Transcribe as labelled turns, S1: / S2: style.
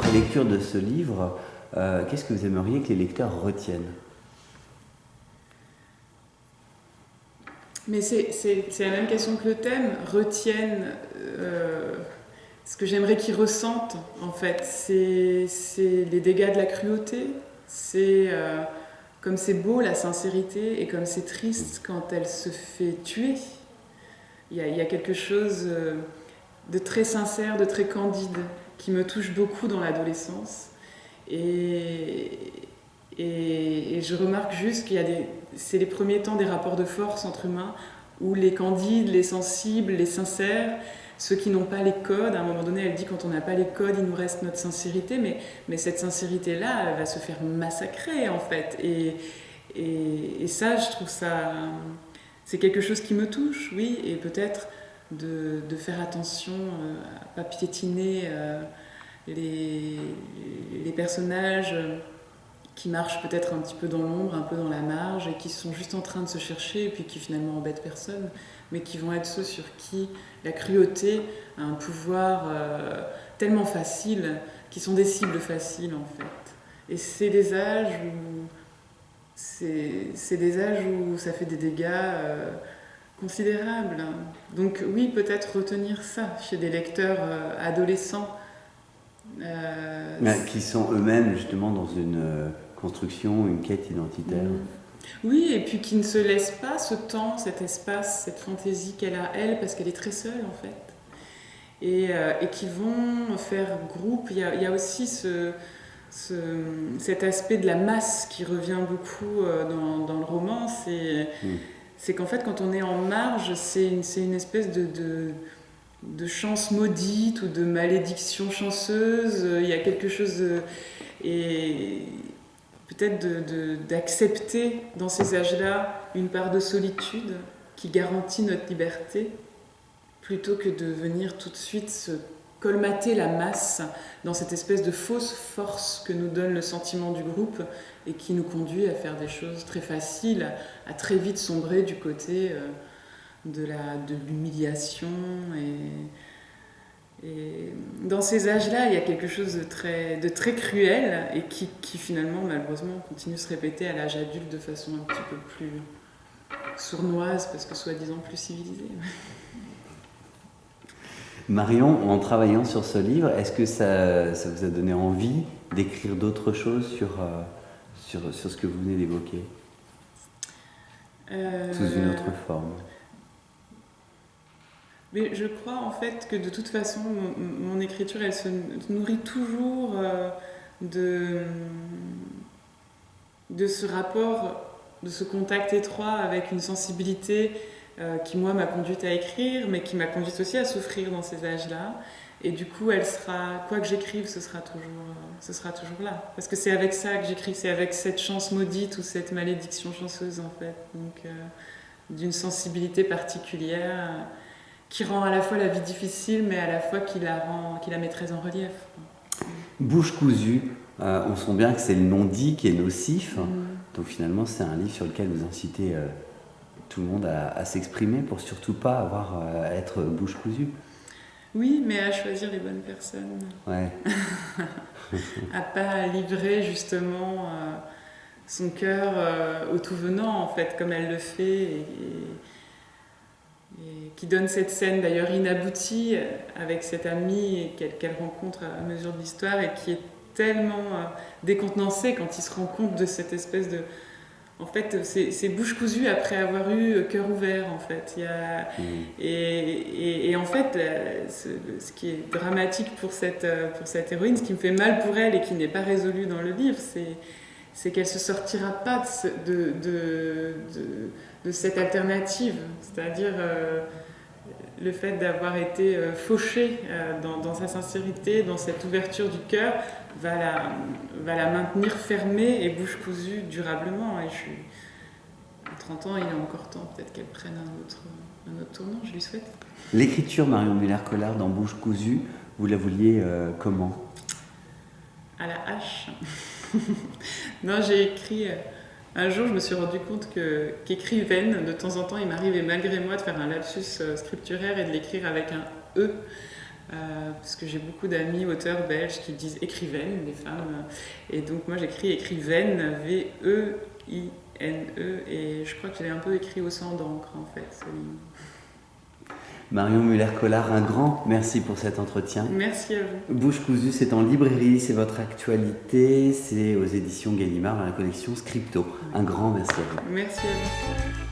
S1: la lecture de ce livre, qu'est-ce que vous aimeriez que les lecteurs retiennent ?
S2: Mais c'est la même question que le thème, retiennent ce que j'aimerais qu'ils ressentent en fait, c'est les dégâts de la cruauté, c'est comme c'est beau la sincérité et comme c'est triste quand elle se fait tuer. Il y a quelque chose de très sincère, de très candide qui me touche beaucoup dans l'adolescence et je remarque juste qu'il y a c'est les premiers temps des rapports de force entre humains où les candides, les sensibles, les sincères, ceux qui n'ont pas les codes, à un moment donné elle dit quand on n'a pas les codes il nous reste notre sincérité, mais cette sincérité-là elle va se faire massacrer en fait et ça je trouve ça c'est quelque chose qui me touche, oui, et peut-être de faire attention à ne pas piétiner les personnages qui marchent peut-être un petit peu dans l'ombre, un peu dans la marge, et qui sont juste en train de se chercher, et puis qui finalement embêtent personne, mais qui vont être ceux sur qui la cruauté a un pouvoir tellement facile, qui sont des cibles faciles en fait. Et c'est des âges où ça fait des dégâts considérables. Donc oui, peut-être retenir ça chez des lecteurs adolescents.
S1: Qui sont eux-mêmes justement dans une construction, une quête identitaire.
S2: Oui, et puis qui ne se laissent pas ce temps, cet espace, cette fantaisie qu'elle a, elle, parce qu'elle est très seule en fait. Et qui vont faire groupe. Il y a aussi cet aspect de la masse qui revient beaucoup dans le roman. C'est qu'en fait, quand on est en marge, c'est une espèce de chance maudite ou de malédiction chanceuse. Il y a quelque chose et peut-être d'accepter dans ces âges-là une part de solitude qui garantit notre liberté plutôt que de venir tout de suite se colmater la masse dans cette espèce de fausse force que nous donne le sentiment du groupe et qui nous conduit à faire des choses très faciles, à très vite sombrer du côté de l'humiliation et dans ces âges-là, il y a quelque chose de très cruel et qui finalement, malheureusement, continue de se répéter à l'âge adulte de façon un petit peu plus sournoise parce que soi-disant plus civilisée.
S1: Marion, en travaillant sur ce livre, est-ce que ça vous a donné envie d'écrire d'autres choses sur ce que vous venez d'évoquer sous une autre forme?
S2: Mais je crois en fait que de toute façon, mon écriture, elle se nourrit toujours de ce rapport, de ce contact étroit avec une sensibilité qui, moi, m'a conduite à écrire, mais qui m'a conduite aussi à souffrir dans ces âges-là. Et du coup, elle sera, quoi que j'écrive, ce sera toujours là. Parce que c'est avec ça que j'écris, c'est avec cette chance maudite ou cette malédiction chanceuse, en fait. Donc, d'une sensibilité particulière qui rend à la fois la vie difficile, mais à la fois qui la met très en relief.
S1: Bouche cousue, on sent bien que c'est le non-dit qui est nocif. Donc finalement, c'est un livre sur lequel vous incitez tout le monde à s'exprimer pour surtout pas avoir à être bouche cousue.
S2: Oui, mais à choisir les bonnes personnes.
S1: Ouais.
S2: À pas livrer justement son cœur au tout venant, en fait, comme elle le fait. Et qui donne cette scène d'ailleurs inaboutie avec cette amie qu'elle rencontre à mesure de l'histoire et qui est tellement décontenancée quand il se rend compte de cette espèce de... En fait, c'est bouche cousue après avoir eu cœur ouvert, en fait. Et en fait, ce qui est dramatique pour cette héroïne, ce qui me fait mal pour elle et qui n'est pas résolu dans le livre, c'est qu'elle ne se sortira pas de cette alternative, c'est-à-dire le fait d'avoir été fauchée dans sa sincérité, dans cette ouverture du cœur, va la maintenir fermée et bouche cousue durablement. Et à 30 ans, il est encore temps peut-être qu'elle prenne un autre tournant, je lui souhaite.
S1: L'écriture Marion Müller-Collard dans Bouche cousue, vous la vouliez comment ?
S2: À la hache. Non, j'ai écrit... Un jour, je me suis rendu compte qu'écrivaine, de temps en temps, il m'arrivait malgré moi de faire un lapsus scripturaire et de l'écrire avec un E. parce que j'ai beaucoup d'amis auteurs belges qui disent écrivaines, les femmes, et donc moi j'écris écrivaine, V-E-I-N-E, et je crois que je l'ai un peu écrit au sang d'encre en fait, ce livre.
S1: Marion Muller-Collard, un grand merci pour cet entretien.
S2: Merci à vous.
S1: Bouche cousue, c'est en librairie, c'est votre actualité, c'est aux éditions Gallimard dans la collection Scripto. Un grand merci à vous.
S2: Merci à vous.